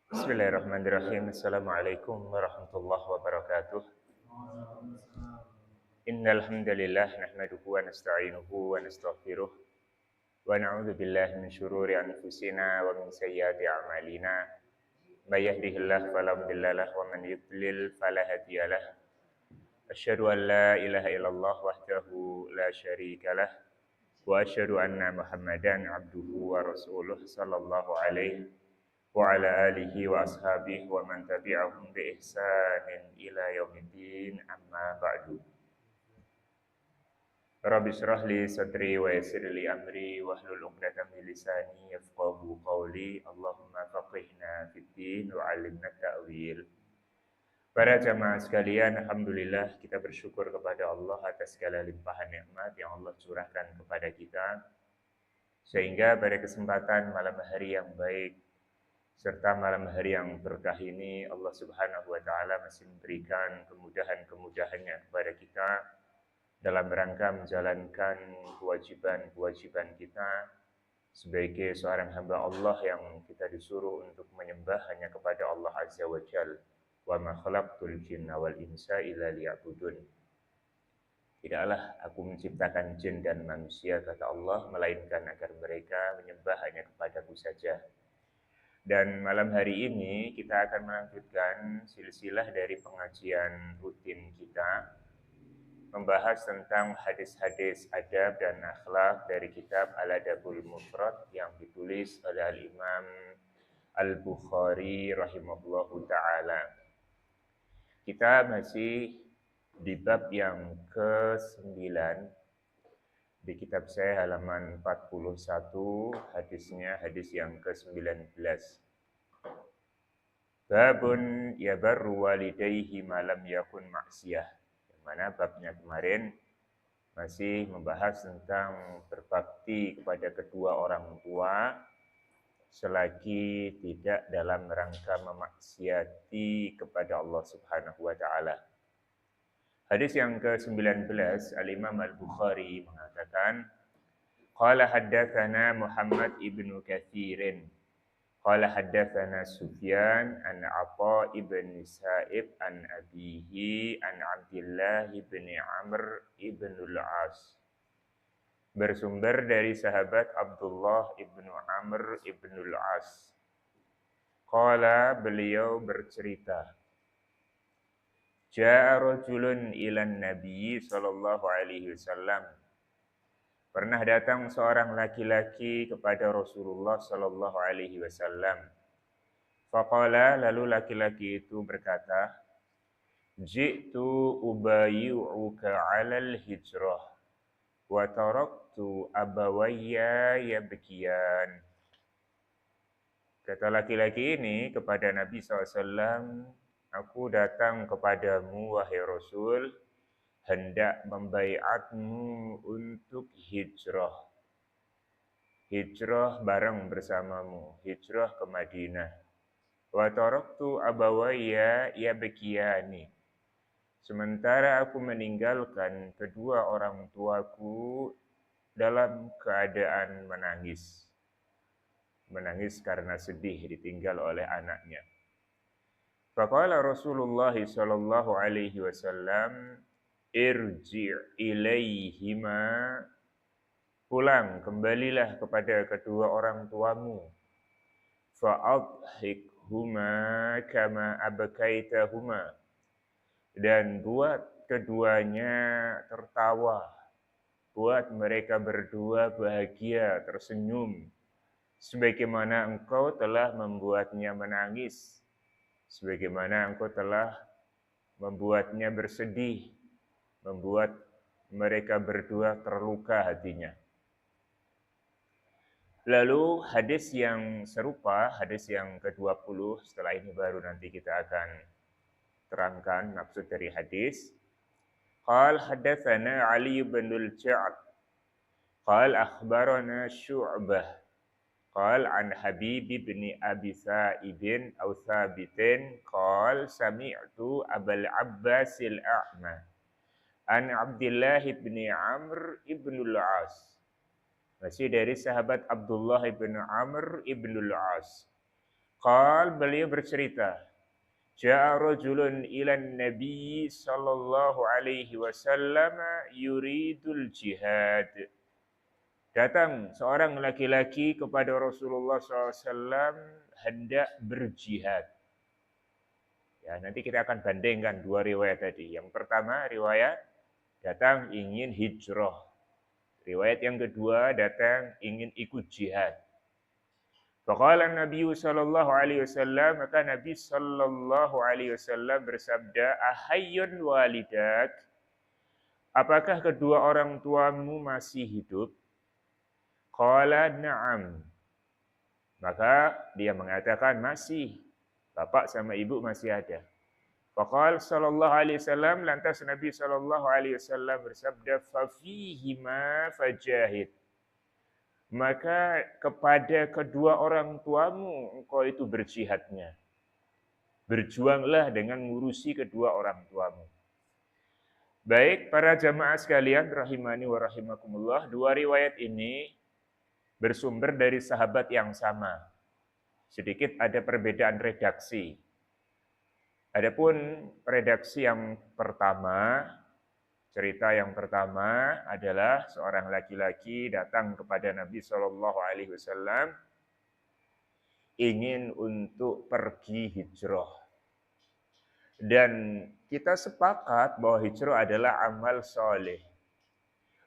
Bismillahirrahmanirrahim. Assalamualaikum warahmatullahi wabarakatuh. Innal hamdalillah nahmaduhu wa nasta'inuhu wa nastaghfiruh wa na'udzu billahi min syururi anfusina wa min sayyiati a'malina. May yahdihillahu fala mudhillalah wa man yudlil fala hadiyalah. Asyhadu an la ilaha illallah wahdahu la syarikalah wa asyhadu anna Muhammadan abduhu wa rasuluh sallallahu alaihi wa ala alihi wa ashabihi wa man tabi'ahum bi ihsanin ila yaumiddin amma ba'du. Rabbi shrah li sadri wa yassir li amri wahlul 'uqdatam min lisani yafqahu qawli. Allahumma faqihna fid din wa 'allimna ta'wil. Para jamaah sekalian, alhamdulillah kita bersyukur kepada Allah atas segala limpahan nikmat yang Allah curahkan kepada kita, sehingga pada kesempatan malam hari yang baik serta malam hari yang berkah ini Allah Subhanahu wa taala masih memberikan kemudahan-kemudahannya kepada kita dalam rangka menjalankan kewajiban-kewajiban kita sebagai seorang hamba Allah yang kita disuruh untuk menyembah hanya kepada Allah Azza wa Jalla. Wa ma khalaqtul jinna wal insa illa liya'budun. Tidaklah aku menciptakan jin dan manusia, kata Allah, melainkan agar mereka menyembah hanya kepadaku saja. Dan malam hari ini kita akan melanjutkan silsilah dari pengajian rutin kita, membahas tentang hadis-hadis adab dan akhlak dari kitab Al-Adabul Mufrad yang ditulis oleh Al-Imam Al-Bukhari rahimahullahu ta'ala. Kita masih di bab yang ke-9 di kitab saya halaman 41, hadisnya hadis yang ke-19. Babun yabarru walidayhi malam yakun maksiyah. Yang mana babnya kemarin masih membahas tentang berbakti kepada kedua orang tua selagi tidak dalam rangka memaksiati kepada Allah Subhanahu wa taala. Hadis yang ke-19, Al-Imam Al-Bukhari mengatakan, qala haddatsana Muhammad ibnu Katsirin, qala haddatsana Sufyan an Atha ibn Sa'ib an abihi an Abdullah ibn Amr ibn al-As. Bersumber dari sahabat Abdullah ibnu Amr ibn al-As. Qala, beliau bercerita, Ja'a rajulun ilan Nabi sallallahu alaihi wasallam. Pernah datang seorang laki-laki kepada Rasulullah sallallahu alaihi wasallam. Faqala, lalu laki-laki itu berkata, Ji'tu ubayyu'uka 'alal hijrah wa taraktu abawayya yabkiyan. Kata laki-laki ini kepada Nabi SAW, aku datang kepadamu, wahai Rasul, hendak membaiatmu untuk hijrah. Hijrah bareng bersamamu, hijrah ke Madinah. Wa taraktu abawayya yabkiyani. Sementara aku meninggalkan kedua orang tuaku dalam keadaan menangis. Menangis karena sedih ditinggal oleh anaknya. Faqala Rasulullah sallallahu alaihi wasallam, irji' ilaihima, pulang, kembalilah kepada kedua orang tuamu. Fa'adhikhuma kama abkaitahuma, dan buat keduanya tertawa, buat mereka berdua bahagia, tersenyum, sebagaimana engkau telah membuatnya menangis, sebagaimana engkau telah membuatnya bersedih, membuat mereka berdua terluka hatinya. Lalu hadis yang serupa, hadis yang ke-20, setelah ini baru nanti kita akan terangkan maksud dari hadis. Qal haddatsana Ali bin al-Ja'd. Qal akhbarana Syu'bah. Qal an Habib bin Abi Sa'id aw Thabitin qal sami'tu Abul Abbas al-A'ma an Abdullah bin Amr ibn al-As. Masih dari sahabat Abdullah bin Amr ibn al-As. beliau bercerita, Ja'a rajulun ilan Nabi sallallahu alaihi wasallam yuridul jihad. Datang seorang laki-laki kepada Rasulullah SAW hendak berjihad. Ya, nanti kita akan bandingkan dua riwayat tadi. Yang pertama riwayat datang ingin hijrah. Riwayat yang kedua datang ingin ikut jihad. Faqala Nabi sallallahu alaihi wasallam, maka Nabi sallallahu alaihi wasallam bersabda, "Ahayyun walidak?" Apakah kedua orang tuamu masih hidup? Qala na'am. Maka dia mengatakan masih. Bapak sama ibu masih ada. Faqala sallallahu alaihi wasallam, lantas Nabi sallallahu alaihi wasallam bersabda, "Fa fihima fajahid." Maka kepada kedua orang tuamu engkau itu berjihadnya. Berjuanglah dengan ngurusi kedua orang tuamu. Baik, para jamaah sekalian rahimani wa rahimakumullah, dua riwayat ini bersumber dari sahabat yang sama. Sedikit ada perbedaan redaksi. Adapun redaksi yang pertama, cerita yang pertama adalah seorang laki-laki datang kepada Nabi Shallallahu Alaihi Wasallam ingin untuk pergi hijrah. Dan kita sepakat bahwa hijrah adalah amal soleh.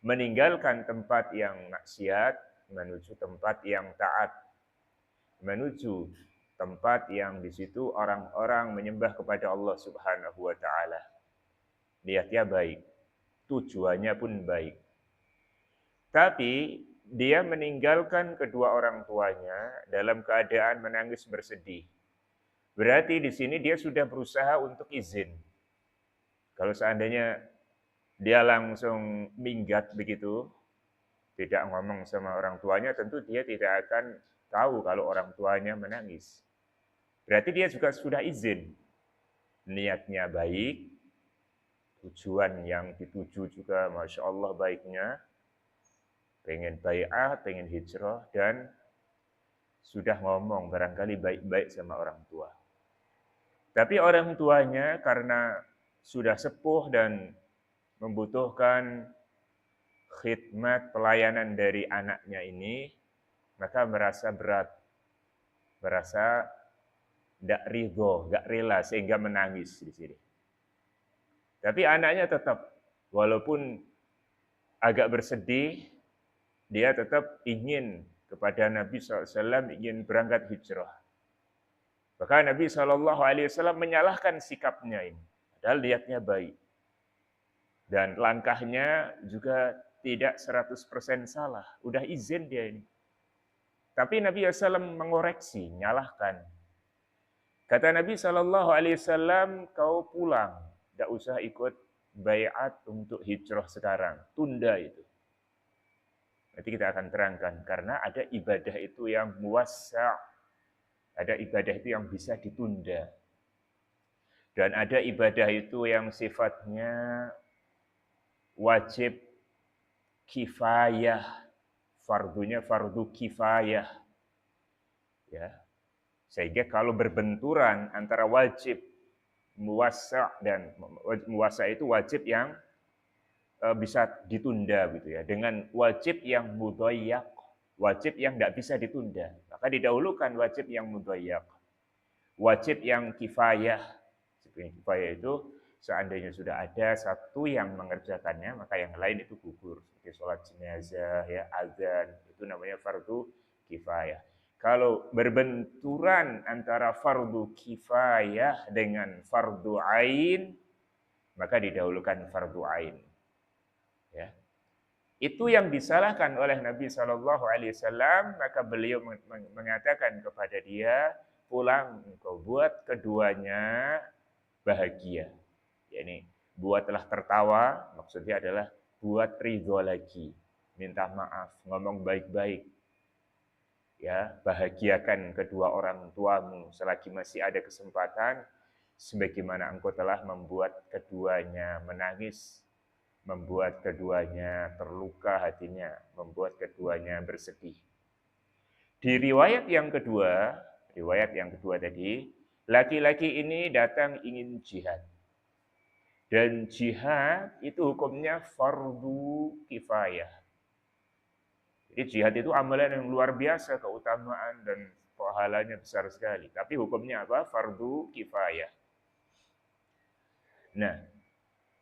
Meninggalkan tempat yang maksiat menuju tempat yang taat. Menuju tempat yang di situ orang-orang menyembah kepada Allah Subhanahu wa taala. Niatnya baik, tujuannya pun baik. Tapi dia meninggalkan kedua orang tuanya dalam keadaan menangis bersedih. Berarti di sini dia sudah berusaha untuk izin. Kalau seandainya dia langsung minggat begitu, tidak ngomong sama orang tuanya, tentu dia tidak akan tahu kalau orang tuanya menangis. Berarti dia juga sudah izin. Niatnya baik, tujuan yang dituju juga Masya Allah baiknya, pengen bai'ah, pengen hijrah, dan sudah ngomong barangkali baik-baik sama orang tua. Tapi orang tuanya karena sudah sepuh dan membutuhkan khidmat pelayanan dari anaknya ini, maka merasa berat, merasa tidak ridho, tidak rela, sehingga menangis di sini. Tapi anaknya tetap, walaupun agak bersedih, dia tetap ingin kepada Nabi SAW, ingin berangkat hijrah. Maka Nabi SAW menyalahkan sikapnya ini, padahal niatnya baik. Dan langkahnya juga tidak 100% salah, udah izin dia ini. Tapi Nabi SAW mengoreksi, nyalahkan. Kata Nabi SAW, kau pulang, tidak usah ikut bai'at untuk hijrah sekarang, tunda itu. Nanti kita akan terangkan, karena ada ibadah itu yang muwassa', ada ibadah itu yang bisa ditunda. Dan ada ibadah itu yang sifatnya wajib kifayah, fardunya fardu kifayah. Ya. Sehingga kalau berbenturan antara wajib muwassa' dan muwassa' itu wajib yang bisa ditunda gitu ya, dengan wajib yang mudhayyak, wajib yang tidak bisa ditunda, maka didahulukan wajib yang mudhayyak. Wajib yang kifayah, kifayah itu seandainya sudah ada satu yang mengerjakannya, maka yang lain itu gugur, seperti sholat jenazah, ya, azan, itu namanya fardu kifayah. Kalau berbenturan antara fardu kifayah dengan fardu ain, maka didahulukan fardu ain. Ya. Itu yang disalahkan oleh Nabi SAW, maka beliau mengatakan kepada dia, pulang engkau buat keduanya bahagia. Yani buatlah tertawa, maksudnya adalah buat ridho lagi, minta maaf, ngomong baik-baik. Ya, bahagiakan kedua orang tuamu selagi masih ada kesempatan, sebagaimana engkau telah membuat keduanya menangis, membuat keduanya terluka hatinya, membuat keduanya bersedih. Di riwayat yang kedua, Riwayat yang kedua tadi, laki-laki ini datang ingin jihad. Dan jihad itu hukumnya fardu kifayah. Jadi jihad itu amalan yang luar biasa, keutamaan dan pahalanya besar sekali. Tapi hukumnya apa? Fardu kifayah. Nah,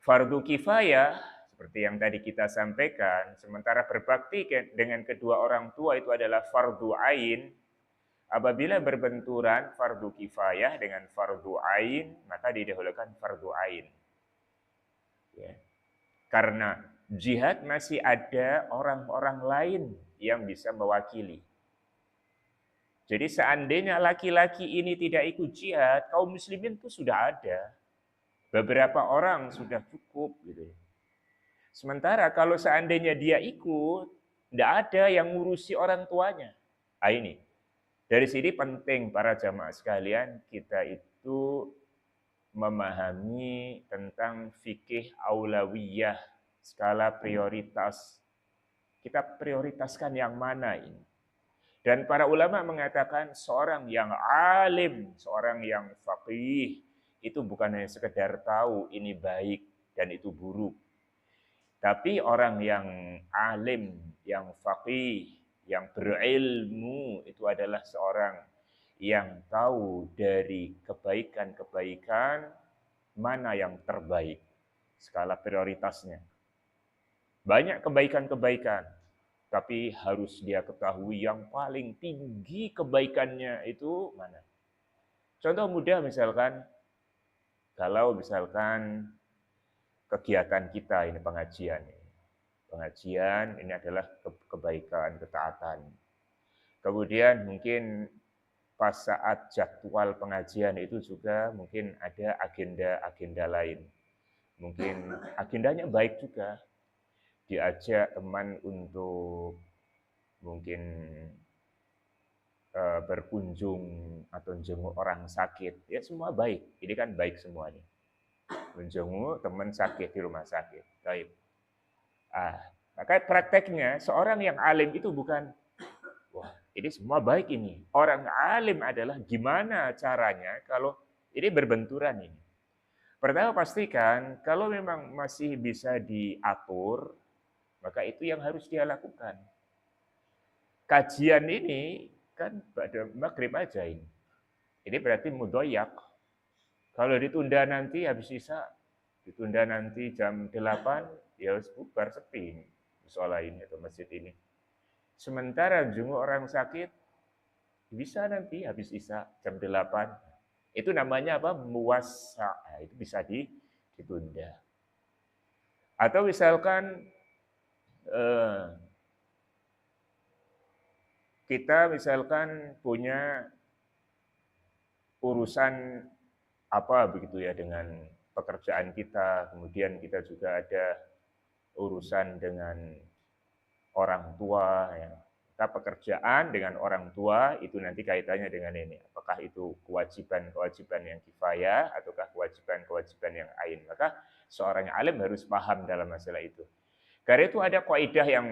fardu kifayah seperti yang tadi kita sampaikan, sementara berbakti dengan kedua orang tua itu adalah fardu ain. Apabila berbenturan fardu kifayah dengan fardu ain, maka didahulukan fardu ain. Ya. Karena jihad masih ada orang-orang lain yang bisa mewakili. Jadi seandainya laki-laki ini tidak ikut jihad, kaum muslimin itu sudah ada. Beberapa orang sudah cukup gitu. Sementara kalau seandainya dia ikut, tidak ada yang ngurusi orang tuanya. Nah ini, dari sini penting para jamaah sekalian, kita itu memahami tentang fikih aulawiyah, skala prioritas. Kita prioritaskan yang mana ini? Dan para ulama mengatakan seorang yang alim, seorang yang faqih, itu bukan hanya sekedar tahu ini baik dan itu buruk. Tapi orang yang alim, yang faqih, yang berilmu, itu adalah seorang yang tahu dari kebaikan-kebaikan mana yang terbaik, skala prioritasnya. Banyak kebaikan-kebaikan, tapi harus dia ketahui yang paling tinggi kebaikannya itu mana. Contoh mudah misalkan, kalau misalkan kegiatan kita ini pengajian. Pengajian ini adalah kebaikan, ketaatan. Kemudian mungkin pas saat jadwal pengajian itu juga mungkin ada agenda-agenda lain. Mungkin agendanya baik juga. Diajak teman untuk mungkin berkunjung atau jenguk orang sakit. Ya semua baik. Ini kan baik semuanya. Menjenguk teman sakit di rumah sakit. Baik. Maka prakteknya seorang yang alim itu bukan, wah ini semua baik ini. Orang alim adalah gimana caranya kalau ini berbenturan ini. Pertama pastikan kalau memang masih bisa diatur, maka itu yang harus dia lakukan. Kajian ini kan pada maghrib aja ini. Ini berarti mudoyak. Kalau ditunda nanti habis isya, ditunda nanti jam 8, ya harus bubar sepi ini. Musola ini atau masjid ini. Sementara jenguk orang sakit, bisa nanti habis isya jam 8. Itu namanya apa? Muwassa. Itu bisa ditunda. Atau misalkan kita misalkan punya urusan apa begitu ya dengan pekerjaan kita, kemudian kita juga ada urusan dengan orang tua ya. Kita pekerjaan dengan orang tua itu nanti kaitannya dengan ini. Apakah itu kewajiban-kewajiban yang kifayah ataukah kewajiban-kewajiban yang ain. Maka seorang yang alim harus paham dalam masalah itu. Karena itu ada kaidah yang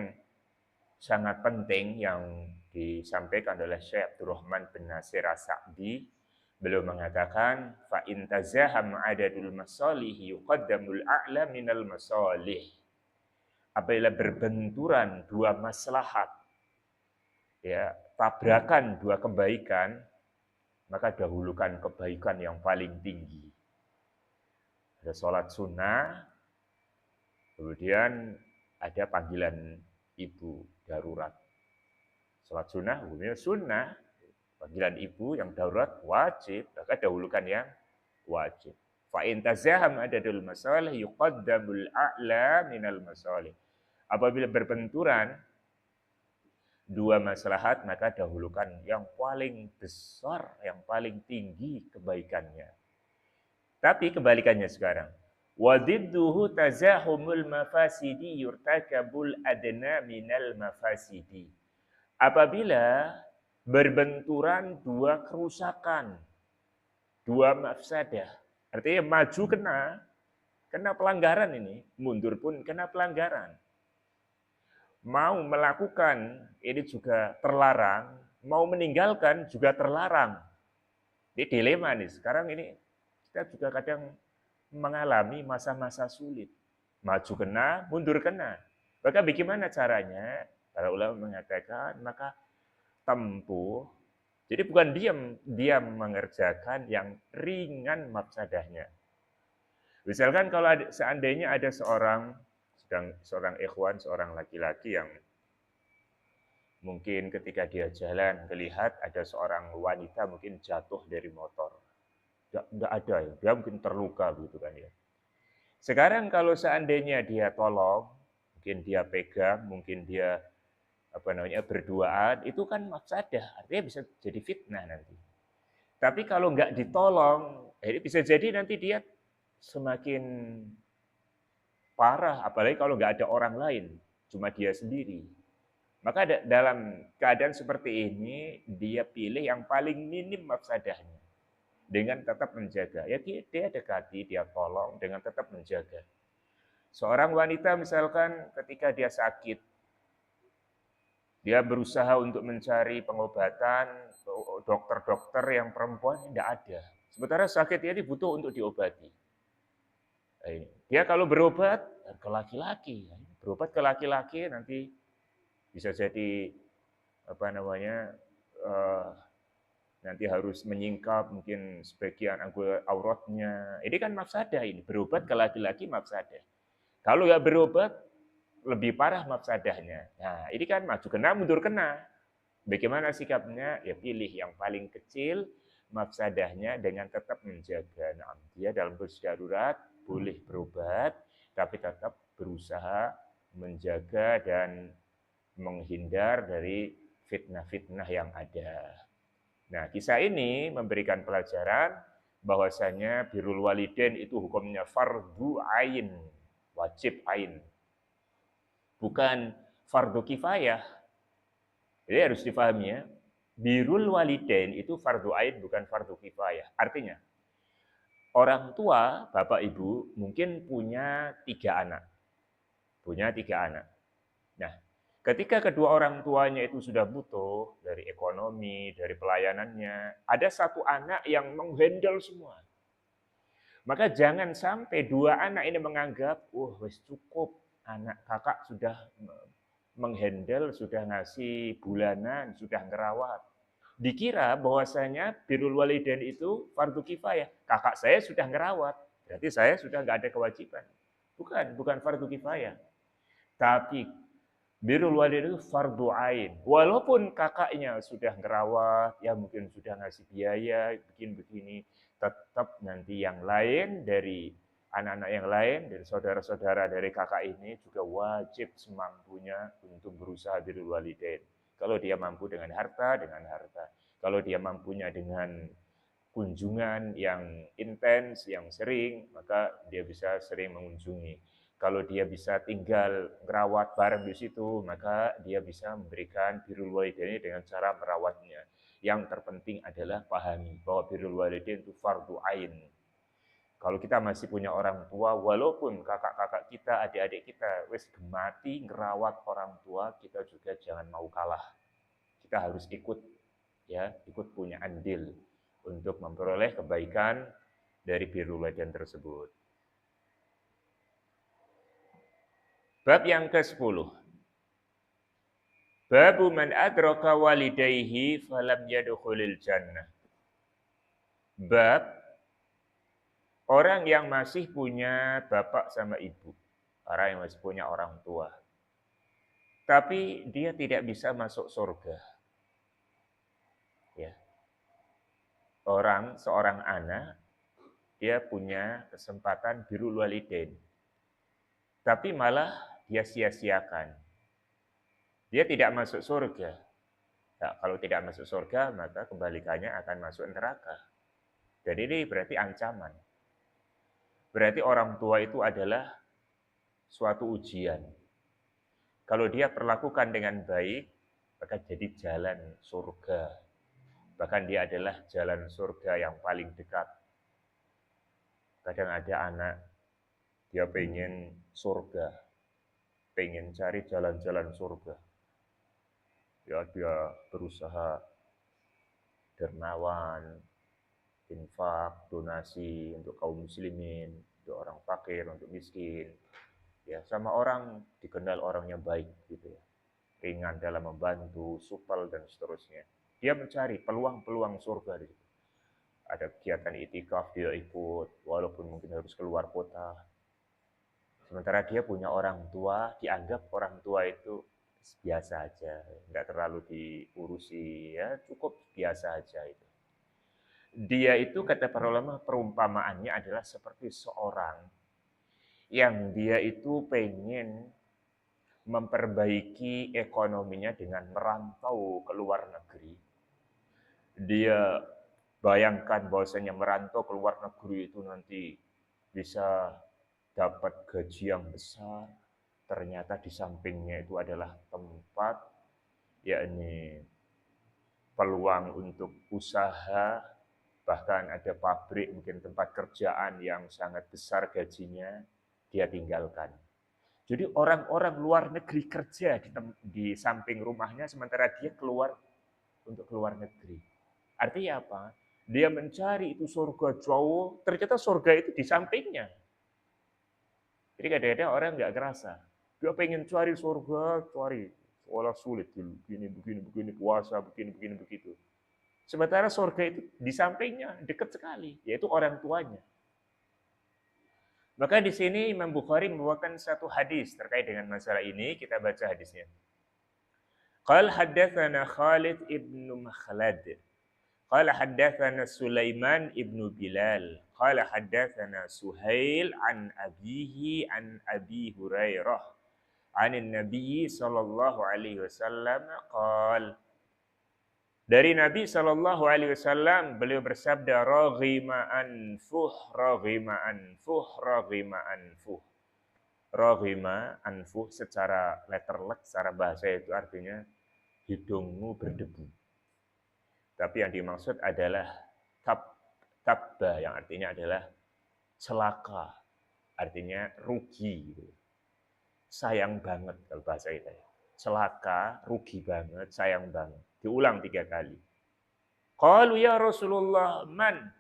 sangat penting yang disampaikan oleh Syekh Abdurrahman bin Nasir As-Sa'di. Beliau mengatakan fa in tazaham adadul masalih yuqaddamul a'la minal masalih. Apabila berbenturan dua maslahat, ya, tabrakan dua kebaikan, maka dahulukan kebaikan yang paling tinggi. Ada sholat sunnah, kemudian ada panggilan ibu darurat. Sholat sunnah hukumnya sunnah, panggilan ibu yang darurat wajib, maka dahulukan yang wajib. Fa in tazaham adadul masalih yuqaddamul a'la minal masalih. Apabila berbenturan dua maslahat, maka dahulukan yang paling besar, yang paling tinggi kebaikannya. Tapi kebalikannya sekarang. Wadidduhu tazahumul mafasidi yurtakabul adna minal mafasidi. Apabila berbenturan dua kerusakan, dua mafsadah. Artinya maju kena pelanggaran ini, mundur pun kena pelanggaran. Mau melakukan ini juga terlarang, mau meninggalkan juga terlarang. Ini dilema nih. Sekarang ini kita juga kadang mengalami masa-masa sulit. Maju kena, mundur kena. Maka bagaimana caranya? Para ulama mengatakan, maka tempuh. Jadi bukan diam, dia mengerjakan yang ringan mafsadahnya. Misalkan kalau seandainya ada seorang ikhwan, seorang laki-laki yang mungkin ketika dia jalan melihat ada seorang wanita mungkin jatuh dari motor. Nggak ada ya, dia mungkin terluka gitu kan ya. Sekarang kalau seandainya dia tolong, mungkin dia pegang, mungkin dia berduaan, itu kan mafsadah, artinya bisa jadi fitnah nanti. Tapi kalau nggak ditolong, ini bisa jadi nanti dia semakin parah, apalagi kalau nggak ada orang lain, cuma dia sendiri. Maka dalam keadaan seperti ini, dia pilih yang paling minim mafsadahnya dengan tetap menjaga. Ya dia dekati, dia tolong dengan tetap menjaga. Seorang wanita misalkan ketika dia sakit, dia berusaha untuk mencari pengobatan, dokter-dokter yang perempuan tidak ada. Sementara sakit ini butuh untuk diobati. Dia kalau berobat ke laki-laki, berobat ke laki-laki nanti bisa jadi uh, nanti harus menyingkap mungkin sebagian anggota auratnya. Ini kan mafsadah ini, berobat ke laki-laki mafsadah. Kalau nggak berobat, lebih parah mafsadahnya. Nah, ini kan maju kena, mundur kena. Bagaimana sikapnya? Ya pilih yang paling kecil mafsadahnya dengan tetap menjaga. Nah, dia dalam kondisi darurat boleh berobat, tapi tetap berusaha menjaga dan menghindar dari fitnah-fitnah yang ada. Nah, kisah ini memberikan pelajaran bahwasanya birrul walidain itu hukumnya fardu ain, wajib ain. Bukan fardu kifayah. Jadi harus difahami ya, birrul walidain itu fardu ain bukan fardu kifayah. Artinya, orang tua, bapak ibu mungkin punya 3 anak. Punya 3 anak. Nah, ketika kedua orang tuanya itu sudah butuh dari ekonomi, dari pelayanannya, ada satu anak yang menghandle semua. Maka jangan sampai 2 anak ini menganggap, wis cukup, anak kakak sudah menghandle, sudah ngasih bulanan, sudah ngerawat. Dikira bahwasanya birrul walidain itu fardu kifayah. Kakak saya sudah ngerawat, berarti saya sudah nggak ada kewajiban. Bukan fardu kifayah. Tapi birrul walidain itu fardu ain. Walaupun kakaknya sudah ngerawat, ya mungkin sudah ngasih biaya, bikin begini, tetap nanti yang lain dari anak-anak yang lain, dari saudara-saudara dari kakak ini juga wajib semampunya untuk berusaha birrul walidain. Kalau dia mampu dengan harta, dengan harta. Kalau dia mampunya dengan kunjungan yang intens, yang sering, maka dia bisa sering mengunjungi. Kalau dia bisa tinggal merawat bareng di situ, maka dia bisa memberikan birrul walidain dengan cara merawatnya. Yang terpenting adalah pahami bahwa birrul walidain itu fardu ain. Kalau kita masih punya orang tua, walaupun kakak-kakak kita, adik-adik kita, wis gemati ngerawat orang tua, kita juga jangan mau kalah. Kita harus ikut, ya, ikut punya andil untuk memperoleh kebaikan dari birrul walidain tersebut. Bab yang ke-10. Babu man adraka walidayhi falam yadkhulil jannah. Bab orang yang masih punya bapak sama ibu. Orang yang masih punya orang tua. Tapi dia tidak bisa masuk surga. Ya. Seorang anak, dia punya kesempatan birrul walidain. Tapi malah dia sia-siakan. Dia tidak masuk surga. Nah, kalau tidak masuk surga, maka kebalikannya akan masuk neraka. Dan ini berarti ancaman. Berarti orang tua itu adalah suatu ujian. Kalau dia perlakukan dengan baik, maka jadi jalan surga. Bahkan dia adalah jalan surga yang paling dekat. Kadang ada anak, dia pengen surga, pengen cari jalan-jalan surga. Ya, dia berusaha dermawan, infak, donasi untuk kaum muslimin, untuk orang fakir, untuk miskin. Ya, sama orang dikenal orangnya baik gitu ya. Ringan dalam membantu, supel dan seterusnya. Dia mencari peluang-peluang surga di situ. Ada kegiatan itikaf dia ikut, walaupun mungkin harus keluar kota. Sementara dia punya orang tua, dianggap orang tua itu biasa aja, nggak terlalu diurusi, ya cukup biasa aja itu. Dia itu kata para ulama perumpamaannya adalah seperti seorang yang dia itu pengen memperbaiki ekonominya dengan merantau ke luar negeri. Dia bayangkan bahwasanya merantau ke luar negeri itu nanti bisa dapat gaji yang besar. Ternyata di sampingnya itu adalah tempat, yakni peluang untuk usaha, bahkan ada pabrik, mungkin tempat kerjaan yang sangat besar gajinya, dia tinggalkan. Jadi orang-orang luar negeri kerja di samping rumahnya, sementara dia keluar untuk keluar negeri. Artinya apa? Dia mencari itu surga jauh, ternyata surga itu di sampingnya. Jadi kadang-kadang orang nggak kerasa. Dia pengen cari surga, cari. Seolah sulit, begini, puasa, begini, begitu. Sementara surga itu di sampingnya, dekat sekali, yaitu orang tuanya. Maka di sini Imam Bukhari membawakan satu hadis terkait dengan masalah ini, kita baca hadisnya. Qala haddatsana Khalid ibn Makhlad. Qala haddatsana Sulaiman ibn Bilal. Qala haddatsana Suhail an abihi an Abi Hurairah. An Nabi sallallahu alaihi wasallam qala. Dari Nabi sallallahu alaihi wasallam beliau bersabda raghima anfuh raghima anfuh raghima anfuh. Raghima anfuh secara letterlek secara bahasa itu artinya hidungmu berdebu. Tapi yang dimaksud adalah tabba yang artinya adalah celaka. Artinya rugi gitu. Sayang banget kalau bahasa kita ya. Celaka, rugi banget, sayang banget. Diulang 3 kali. Qalu ya Rasulullah man?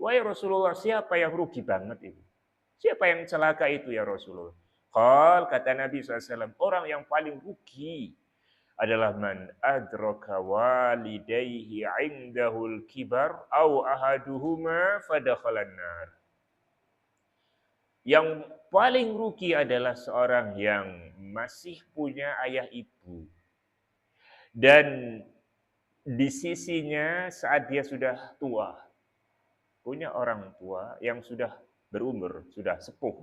Wahai Rasulullah, siapa yang rugi banget itu? Siapa yang celaka itu ya Rasulullah? Qal, kata Nabi SAW, orang yang paling rugi adalah man adraka walidayhi indahul kibar au ahaduhuma fadakhalan nar. Yang paling rugi adalah seorang yang masih punya ayah ibu. Dan di sisinya saat dia sudah tua. Punya orang tua yang sudah berumur, sudah sepuh.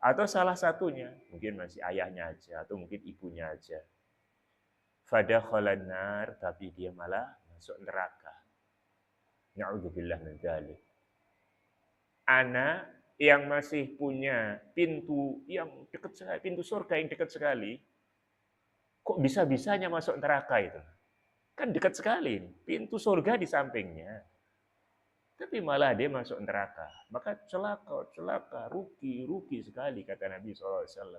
Atau salah satunya, mungkin masih ayahnya aja, atau mungkin ibunya aja. Fadakhalan nar, tapi dia malah masuk neraka. Na'udzubillah min dzalik. Anak yang masih punya pintu yang dekat sekali, pintu surga yang dekat sekali, kok bisa-bisanya masuk neraka itu? Kan dekat sekali, pintu surga di sampingnya. Tapi malah dia masuk neraka. Maka celaka, rugi sekali kata Nabi SAW.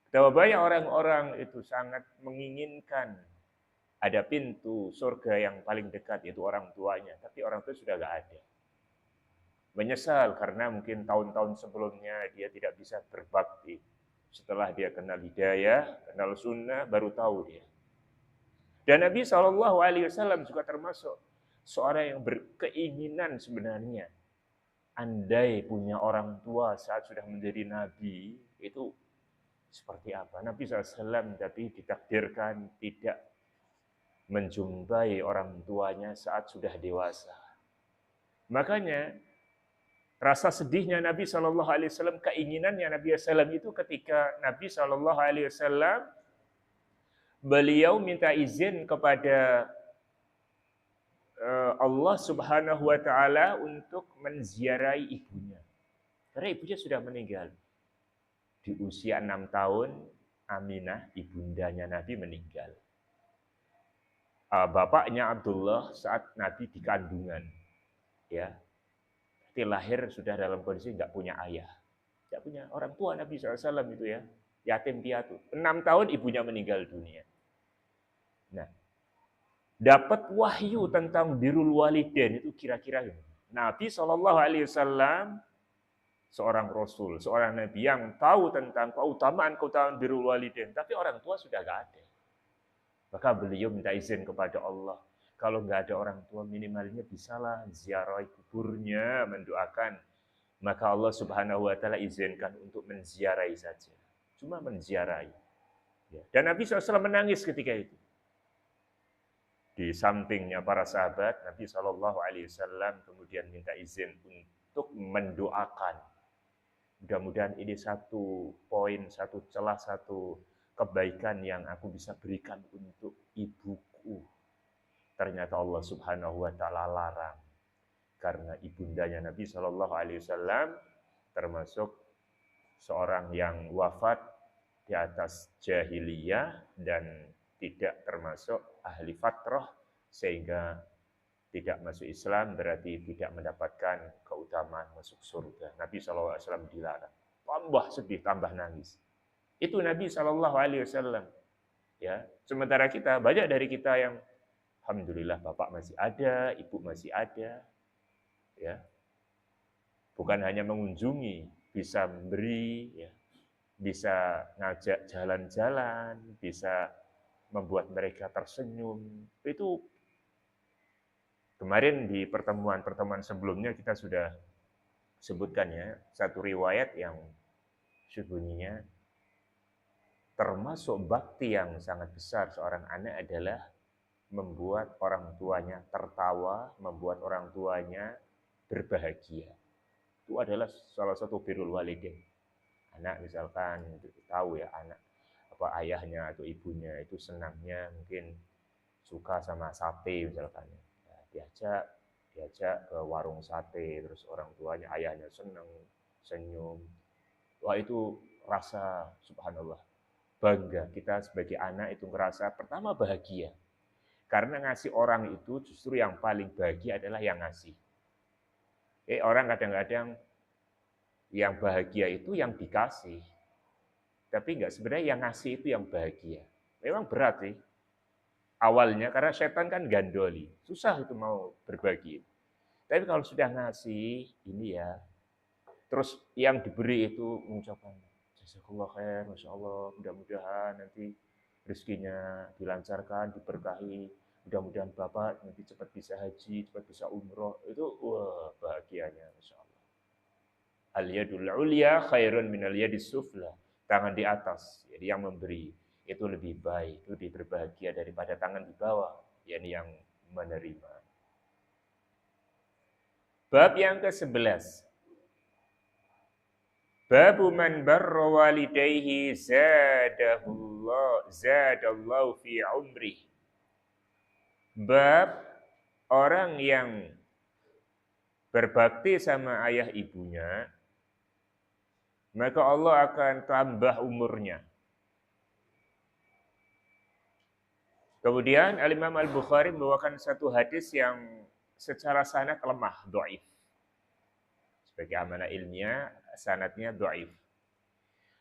Betapa banyak orang-orang itu sangat menginginkan ada pintu surga yang paling dekat, yaitu orang tuanya. Tapi orang tua sudah gak ada. Menyesal karena mungkin tahun-tahun sebelumnya dia tidak bisa berbakti. Setelah dia kenal hidayah, kenal sunnah, baru tahu dia. Dan Nabi SAW juga termasuk seorang yang berkeinginan sebenarnya. Andai punya orang tua saat sudah menjadi Nabi, itu seperti apa? Nabi SAW tapi ditakdirkan tidak menjumpai orang tuanya saat sudah dewasa. Makanya rasa sedihnya Nabi SAW, keinginannya Nabi SAW itu ketika Nabi SAW beliau minta izin kepada Allah Subhanahu wa taala untuk menziarahi ibunya. Karena ibunya sudah meninggal. Di usia 6 tahun Aminah, ibundanya Nabi meninggal. Bapaknya Abdullah saat Nabi di kandungan. Ya. Tapi lahir sudah dalam kondisi enggak punya ayah. Enggak punya orang tua Nabi SAW itu ya. Yatim piatu. 6 tahun ibunya meninggal dunia. Nah, dapat wahyu tentang birrul walidain itu kira-kira ini. Nabi SAW seorang rasul, seorang nabi yang tahu tentang keutamaan birrul walidain, tapi orang tua sudah gak ada. Maka beliau minta izin kepada Allah. Kalau nggak ada orang tua, minimalnya bisalah ziarah kuburnya, mendoakan. Maka Allah Subhanahu wa taala izinkan untuk menziarahi saja. Cuma menziarahi. Ya. Dan Nabi SAW menangis ketika itu. Di sampingnya para sahabat, Nabi SAW kemudian minta izin untuk mendoakan. Mudah-mudahan ini satu poin, satu celah, satu kebaikan yang aku bisa berikan untuk ibuku. Ternyata Allah Subhanahu wa taala larang. Karena ibundanya Nabi SAW termasuk seorang yang wafat di atas jahiliyah dan tidak termasuk ahli fatrah, sehingga tidak masuk Islam berarti tidak mendapatkan keutamaan masuk surga. Nabi SAW dilarang. Tambah sedih, tambah nangis. Itu Nabi SAW. Ya, sementara kita, banyak dari kita yang alhamdulillah bapak masih ada, ibu masih ada. Ya, bukan hanya mengunjungi, bisa memberi, ya, bisa ngajak jalan-jalan, bisa membuat mereka tersenyum. Itu kemarin di pertemuan-pertemuan sebelumnya kita sudah sebutkan ya, satu riwayat yang sebunyinya termasuk bakti yang sangat besar seorang anak adalah membuat orang tuanya tertawa, membuat orang tuanya berbahagia. Itu adalah salah satu birrul walidain. Anak misalkan tahu ya, anak apa ayahnya atau ibunya itu senangnya mungkin suka sama sate misalkan. Ya, diajak ke warung sate, terus orang tuanya, ayahnya senang, senyum. Wah, itu rasa subhanallah bangga. Kita sebagai anak itu ngerasa pertama bahagia. Karena ngasih orang itu justru yang paling bahagia adalah yang ngasih. Orang kadang-kadang yang bahagia itu yang dikasih. Tapi enggak, sebenarnya yang ngasih itu yang bahagia. Memang berat sih. Awalnya karena setan kan gandoli. Susah itu mau berbagi. Tapi kalau sudah ngasih, ini ya. Terus yang diberi itu mengucapkan, jazakallah khair, Masya Allah, mudah-mudahan nanti rezekinya dilancarkan, diberkahi. Mudah-mudahan Bapak nanti cepat bisa haji, cepat bisa umroh. Itu wah bahagianya, Masya Allah. Al-yadul ulya khairun minal yadis sufla. Tangan di atas, jadi yang memberi itu lebih baik, lebih berbahagia daripada tangan di bawah, yakni yang menerima. Bab yang ke-11. Babu man barra walidayhi zadallahu fi umri. Bab orang yang berbakti sama ayah ibunya, maka Allah akan tambah umurnya. Kemudian Al-Imam Al-Bukhari membawakan satu hadis yang secara sanad lemah, dhaif. Sebagai amanah ilmiah, sanadnya dhaif.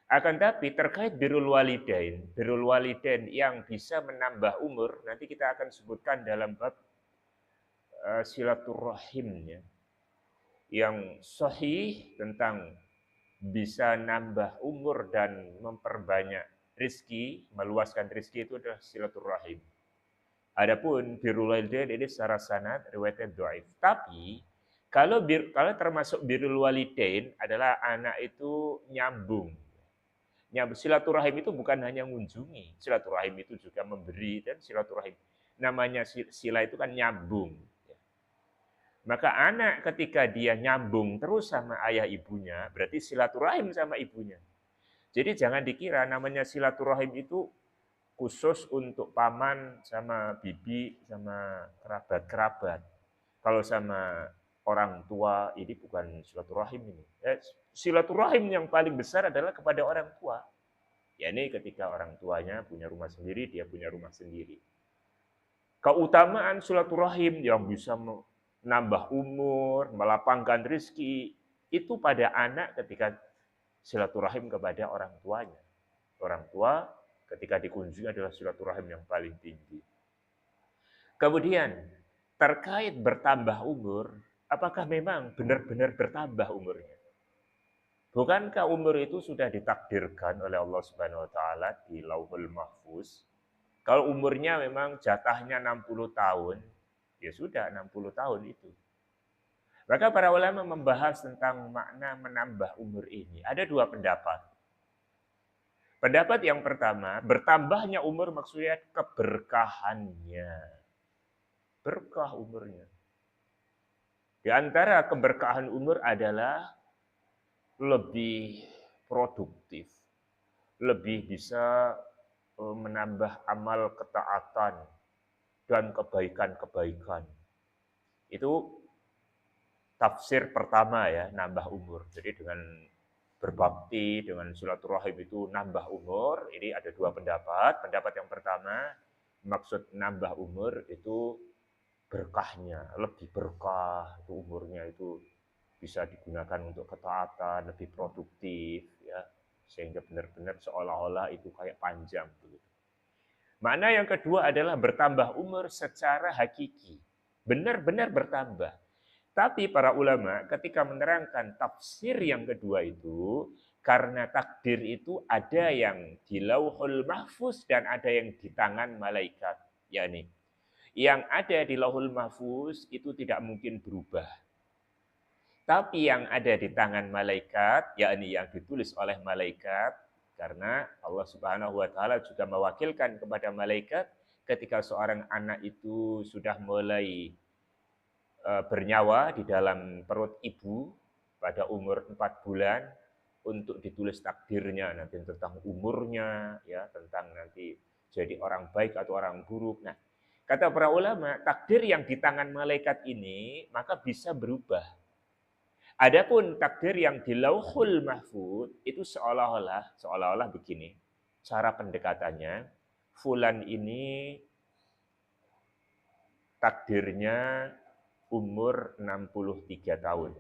Akan tapi terkait birrul walidain yang bisa menambah umur, nanti kita akan sebutkan dalam bab silaturahimnya. Yang sahih tentang bisa nambah umur dan memperbanyak rizki, meluaskan rizki itu adalah silaturahim. Adapun birrul walidain ini secara sanad riwayatnya dhaif. Tapi kalau termasuk birrul walidain adalah anak itu nyambung. Silaturahim itu bukan hanya mengunjungi, silaturahim itu juga memberi, dan silaturahim namanya sila itu kan nyambung. Maka anak ketika dia nyambung terus sama ayah ibunya, berarti silaturahim sama ibunya. Jadi jangan dikira namanya silaturahim itu khusus untuk paman sama bibi sama kerabat-kerabat. Kalau sama orang tua ini bukan silaturahim ini. Silaturahim yang paling besar adalah kepada orang tua. Yakni ketika orang tuanya punya rumah sendiri, dia punya rumah sendiri. Keutamaan silaturahim yang bisa menambah umur, melapangkan rezeki, itu pada anak ketika silaturahim kepada orang tuanya. Orang tua ketika dikunjungi adalah silaturahim yang paling tinggi. Kemudian terkait bertambah umur, apakah memang benar-benar bertambah umurnya? Bukankah umur itu sudah ditakdirkan oleh Allah Subhanahu wa taala di Lauhul Mahfuz? Kalau umurnya memang jatahnya 60 tahun, ya sudah 60 tahun itu. Maka para ulama membahas tentang makna menambah umur ini. Ada dua pendapat. Pendapat yang pertama, bertambahnya umur maksudnya keberkahannya. Berkah umurnya. Di antara keberkahan umur adalah lebih produktif, lebih bisa menambah amal ketaatan dan kebaikan-kebaikan. Itu tafsir pertama ya, nambah umur. Jadi dengan berbakti, dengan silaturahim itu nambah umur. Ini ada dua pendapat. Pendapat yang pertama, maksud nambah umur itu berkahnya, lebih berkah, itu umurnya itu bisa digunakan untuk ketaatan, lebih produktif, ya, sehingga benar-benar seolah-olah itu kayak panjang begitu. Makna yang kedua adalah bertambah umur secara hakiki, benar-benar bertambah. Tapi para ulama ketika menerangkan tafsir yang kedua itu, karena takdir itu ada yang di Lauhul Mahfuz dan ada yang di tangan malaikat, yakni yang ada di Lauhul Mahfuz itu tidak mungkin berubah. Tapi yang ada di tangan malaikat, yakni yang ditulis oleh malaikat, karena Allah Subhanahu wa taala juga mewakilkan kepada malaikat ketika seorang anak itu sudah mulai bernyawa di dalam perut ibu pada umur 4 bulan untuk ditulis takdirnya nanti tentang umurnya, ya, tentang nanti jadi orang baik atau orang buruk. Nah, kata para ulama, takdir yang di tangan malaikat ini maka bisa berubah. Adapun takdir yang di Lauhul Mahfuz itu seolah-olah begini. Cara pendekatannya, fulan ini takdirnya umur 63 tahun.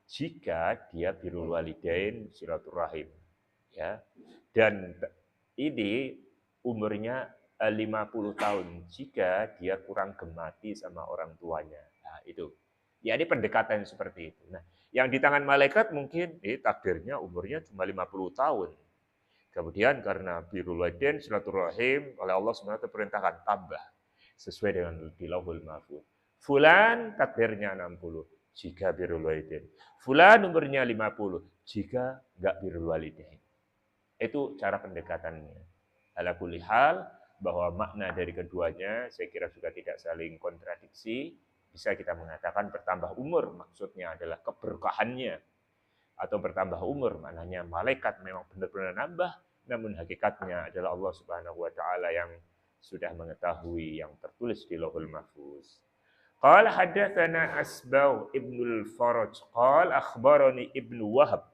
Jika dia birrul walidain silaturahim, ya. Dan ini umurnya 50 tahun jika dia kurang gemati sama orang tuanya. Nah, itu. Ya, ini pendekatan seperti itu. Nah, yang di tangan malaikat mungkin takdirnya umurnya cuma 50 tahun. Kemudian karena birrul walidain silaturahim oleh Allah SWT perintahkan tambah sesuai dengan di Lauhul Mahfuz. Fulan takdirnya 60 jika birrul walidain. Fulan umurnya 50 jika enggak birrul walidain. Itu cara pendekatannya. Ala kulli hal, bahwa makna dari keduanya saya kira juga tidak saling kontradiksi. Bisa kita mengatakan bertambah umur maksudnya adalah keberkahannya. Atau bertambah umur maknanya malaikat memang benar-benar nambah, namun hakikatnya adalah Allah Subhanahu wa taala yang sudah mengetahui yang tertulis di Lauhul Mahfuz. Qala haddatsana Asbagh ibnul Faraj qala akhbarani Ibnu Wahab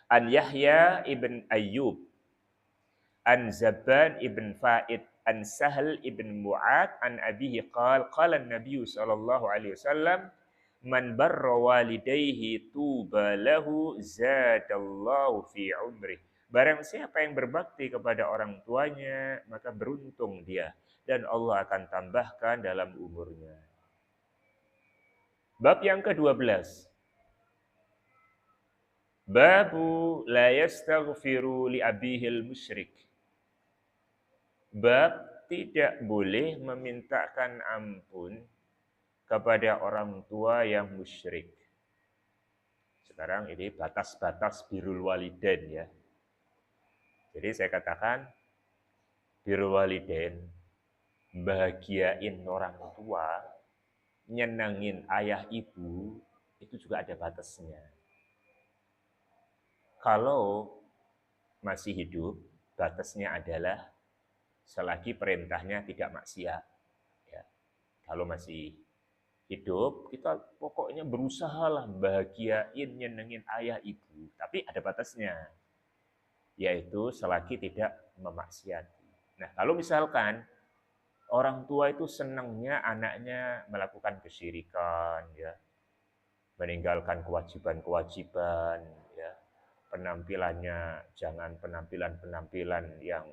an Yahya ibn Ayyub an Zabban ibn Fa'id an Sahl ibn Mu'ad an abihi qala an-nabiy sallallahu alaihi wasallam man barra walidayhi tuba lahu zadallahu fi umri. Barang siapa yang berbakti kepada orang tuanya, maka beruntung dia dan Allah akan tambahkan dalam umurnya. Bab yang ke-12. Babu la yastaghfiru li abihil musyrik. Bab tidak boleh memintakan ampun kepada orang tua yang musyrik. Sekarang ini batas-batas birrul walidain ya. Jadi saya katakan birrul walidain, bahagiain orang tua, nyenengin ayah ibu, itu juga ada batasnya. Kalau masih hidup, batasnya adalah selagi perintahnya tidak maksiat. Ya. Kalau masih hidup, kita pokoknya berusahalah bahagiain, nyenengin ayah ibu. Tapi ada batasnya, yaitu selagi tidak memaksiati. Nah, kalau misalkan orang tua itu senangnya anaknya melakukan kesyirikan, ya, meninggalkan kewajiban-kewajiban, ya, penampilannya jangan penampilan-penampilan yang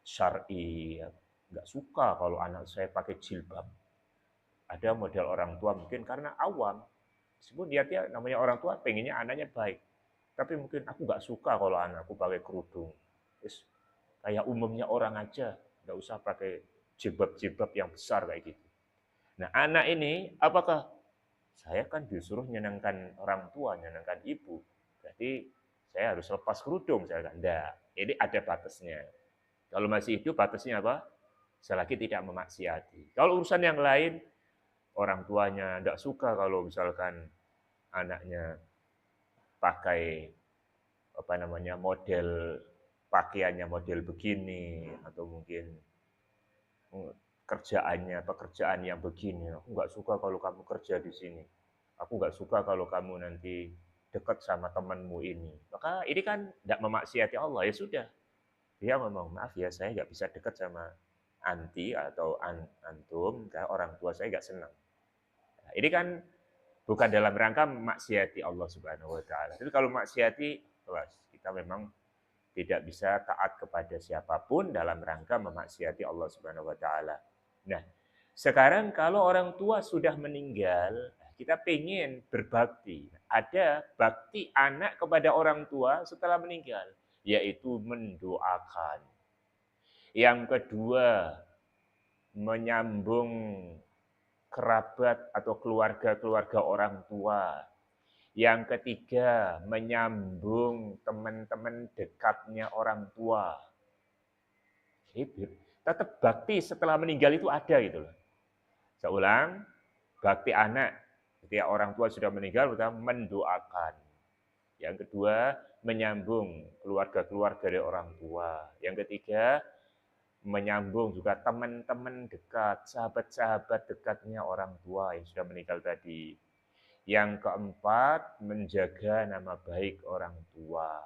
syar'i, ya, nggak suka kalau anak saya pakai jilbab. Ada model orang tua mungkin karena awam, meskipun niatnya namanya orang tua pengennya anaknya baik. Tapi mungkin aku nggak suka kalau anakku pakai kerudung. Terus kayak umumnya orang aja, nggak usah pakai jilbab-jilbab yang besar kayak gitu. Nah anak ini, apakah saya kan disuruh nyenangkan orang tua, nyenangkan ibu. Jadi saya harus lepas kerudung. Saya katakan, enggak, ini ada batasnya. Kalau masih hidup batasnya apa? Selagi tidak memaksiati. Kalau urusan yang lain, orang tuanya tidak suka kalau misalkan anaknya pakai apa namanya model pakaiannya model begini atau mungkin pekerjaan yang begini. Aku nggak suka kalau kamu kerja di sini. Aku nggak suka kalau kamu nanti dekat sama temanmu ini. Maka ini kan tidak memaksiati Allah, ya sudah. Dia ngomong, maaf ya saya nggak bisa dekat sama anti atau antum, karena orang tua saya nggak senang. Nah, ini kan bukan dalam rangka memaksiati Allah Subhanahu wa taala. Tapi kalau maksiati, kita memang tidak bisa taat kepada siapapun dalam rangka memaksiati Allah Subhanahu wa taala. Nah, sekarang kalau orang tua sudah meninggal, kita pengen berbakti. Ada bakti anak kepada orang tua setelah meninggal, yaitu mendoakan. Yang kedua, menyambung kerabat atau keluarga-keluarga orang tua. Yang ketiga, menyambung teman-teman dekatnya orang tua. Jadi tetap bakti setelah meninggal itu ada gitu loh. Saya ulang, bakti anak ketika orang tua sudah meninggal, pertama mendoakan. Yang kedua, menyambung keluarga-keluarga dari orang tua. Yang ketiga, menyambung juga teman-teman dekat, sahabat-sahabat dekatnya orang tua yang sudah meninggal tadi. Yang keempat, menjaga nama baik orang tua.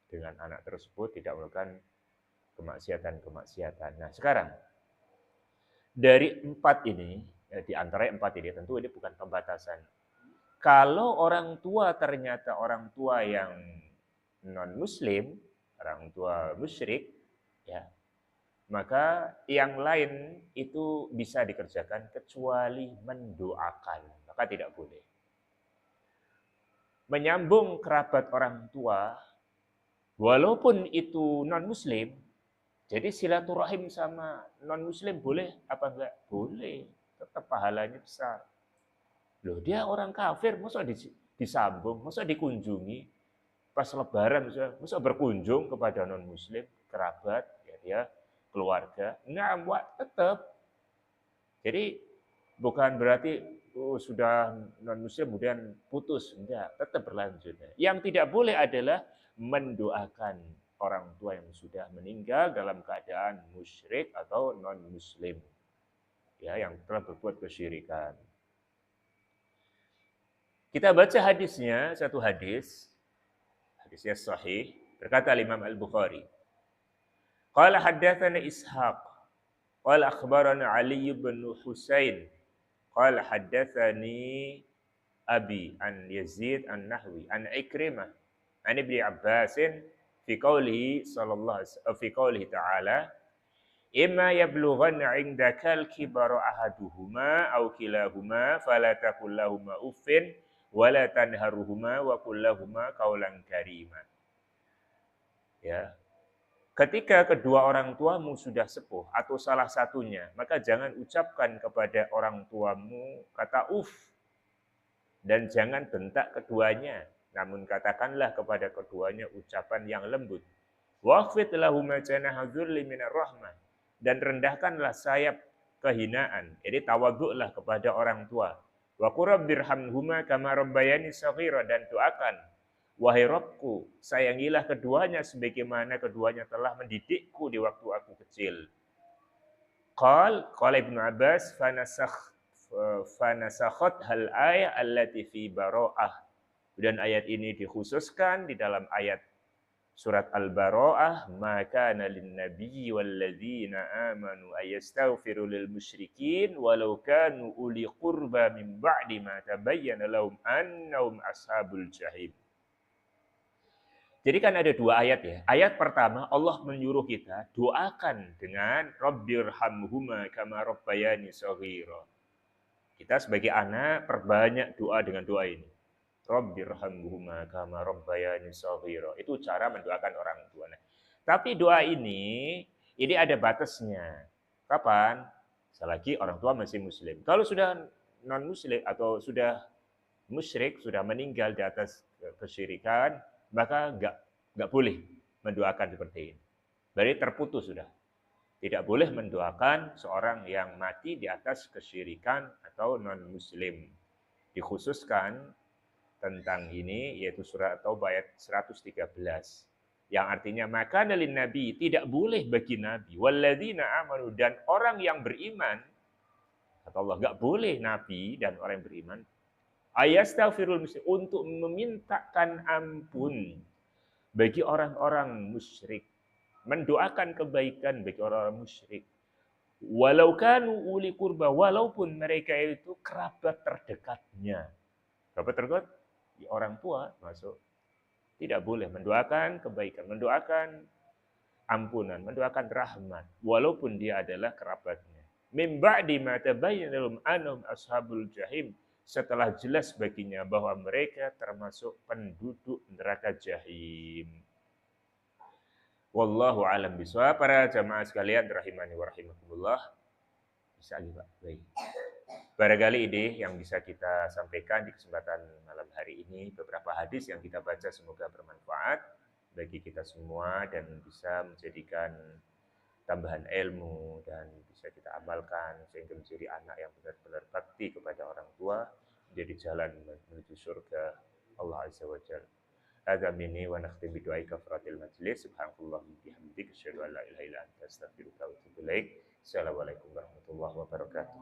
Dengan anak tersebut tidak melakukan kemaksiatan-kemaksiatan. Nah sekarang, dari empat ini, di antara empat ini, tentu ini bukan pembatasan. Kalau orang tua ternyata orang tua yang non-muslim, orang tua musyrik, ya, maka yang lain itu bisa dikerjakan kecuali mendoakan. Maka tidak boleh. Menyambung kerabat orang tua, walaupun itu non-muslim, jadi silaturahim sama non-muslim boleh apa enggak? Boleh, tetap pahalanya besar. Loh dia orang kafir, masa disambung, masa dikunjungi, pas lebaran, masa berkunjung kepada non-muslim, kerabat, ya dia, keluarga, enggak, tetap. Jadi bukan berarti sudah non-muslim kemudian putus, enggak, tetap berlanjut. Yang tidak boleh adalah mendoakan orang tua yang sudah meninggal dalam keadaan musyrik atau non-muslim. Ya, yang telah berbuat kesyirikan. Kita baca hadisnya, satu hadisnya sahih, berkata Imam Al-Bukhari. Qala haddatsana Ishaq, qala akhbarana Ali bin Husain, qala haddatsani Abi an Yazid an-Nahwi an Ikrimah an Ibnu Abbas fi qoulihi ta'ala imma yablughanna 'indaka al-kibara ahaduhuma aw kilahuma fala taqul lahumu uffin wa la tanharhuma wa qul lahumu qawlan karima. Ya. Ketika kedua orang tuamu sudah sepuh atau salah satunya, maka jangan ucapkan kepada orang tuamu kata uf dan jangan bentak keduanya, namun katakanlah kepada keduanya ucapan yang lembut. Waqfid lahum janaha dzulli minar rahmah, dan rendahkanlah sayap kehinaan. Jadi tawaduklah kepada orang tua. Wa qur rabbirhamhuma kama rabbayani shaghira, dan doakan, wahai Rabbku, sayangilah keduanya sebagaimana keduanya telah mendidikku di waktu aku kecil. Qala Ibnu Abbas fanasakhat hal ayat allati fi bara'ah. Dan ayat ini dikhususkan di dalam ayat surat Al-Bara'ah, maka lin nabiyyi wal ladzina amanu ayastaghfiru lil musyrikin walau kanu uli qurba min ba'di ma tabayyana lahum annahum ashabul jahim. Jadi kan ada dua ayat ya. Ayat pertama Allah menyuruh kita doakan dengan Rabbirhamhuma kama rabbayani shaghira. Kita sebagai anak perbanyak doa dengan doa ini. Rabbirhamhuma kama rabbayani shaghira. Itu cara mendoakan orang tua. Nah, tapi doa ini ada batasnya. Kapan? Selagi orang tua masih muslim. Kalau sudah non muslim atau sudah musyrik, sudah meninggal di atas kesyirikan, maka nggak boleh mendoakan seperti ini. Berarti terputus sudah. Tidak boleh mendoakan seorang yang mati di atas kesyirikan atau non-muslim. Dikhususkan tentang ini, yaitu surat Taubah ayat 113. Yang artinya, maka nalin nabi, tidak boleh bagi nabi, walladzina amanu, dan orang yang beriman, kata Allah, nggak boleh nabi dan orang yang beriman, ayastaghfirul muslim, untuk memintakan ampun bagi orang-orang musyrik, mendoakan kebaikan bagi orang-orang musyrik. Walau kanu uli kurba, walaupun mereka itu kerabat terdekatnya. Kerabat terdekat, orang tua masuk. Tidak boleh mendoakan kebaikan, mendoakan ampunan, mendoakan rahmat, walaupun dia adalah kerabatnya. Min ba'di ma tabayyana lahum annahum ashabul jahim, setelah jelas baginya bahwa mereka termasuk penduduk neraka jahim. Wallahu alam bisawab. Para jamaah sekalian rahimani wa rahimakumullah. Bisa lagi Pak. Baik. Barangkali ini yang bisa kita sampaikan di kesempatan malam hari ini. Beberapa hadis yang kita baca semoga bermanfaat bagi kita semua dan bisa menjadikan tambahan ilmu dan bisa kita amalkan sehingga menjadi anak yang benar-benar bakti kepada orang tua, menjadi jalan menuju surga Allah Azza wa Jalla. Hadza minni wa nakhtim bi du'ai kafaratil majlis. Subhanallah bihamdika asyhadu an la ilaha illa anta astaghfiruka wa atubu ilaik. Assalamualaikum warahmatullahi wabarakatuh.